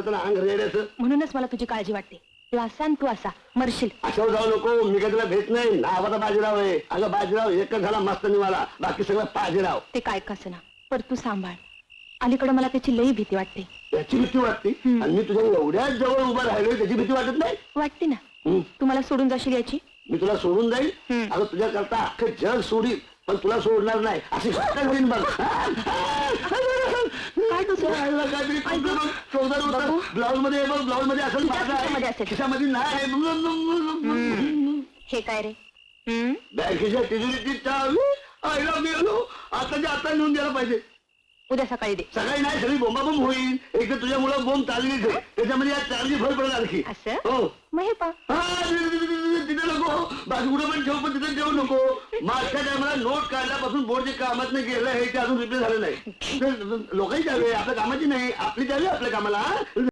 तर अंग रेड्याचं. म्हणूनच मला तुझी काळजी वाटते. तू असा आणि तू असा मरशील. अशावर जाऊ नको. मी काय तुला भेट नाही. नावाचा बाजीराव आहे. अगं बाजीराव एकच झाला मस्त निवाला, बाकी सगळं पाजीराव. ते काय कसं ना, पर तू सांभाळ. अलीकडे मला त्याची लई भीती वाटते. त्याची भीती वाटते आणि मी तुझ्या एवढ्याच जवळ उभा राहिलोय त्याची भीती वाटत नाही. वाटते ना. तू मला सोडून जाशील याची. मी तुला सोडून जाईल. अगं तुझ्या करता अख्खं जग सोडील पण तुला सोडणार नाही अशी घटना होईल बघ. काय ब्लाऊज मध्ये ब्लाऊज मध्ये असेल, खिशामध्ये असेल. खिशामध्ये नाही. हे काय रे? बँकेच्या तिजोरीची चावी आईला मी आलो. आताच्या आता लिहून द्यायला पाहिजे. उद्या सकाळी दे. सकाळी नाही, सगळी बोंबाबोंब होईल. एक तर तुझ्या मुलं बोंब चाललीच आहे, त्याच्यामध्ये या चार्जी भर पडेल आणखी. असं? हो. मग हे पा तिथे नको. बाकी कुठं पण ठेवू पण तिथे ठेवू नको. मागच्या टायमाला नोट काढल्यापासून बोर्ड जे कामात नाही गेलं हे अजून रिप्लेस झालं नाही. लोकांची चावी आपल्या कामाची नाही, आपली चावी आपल्या कामाला.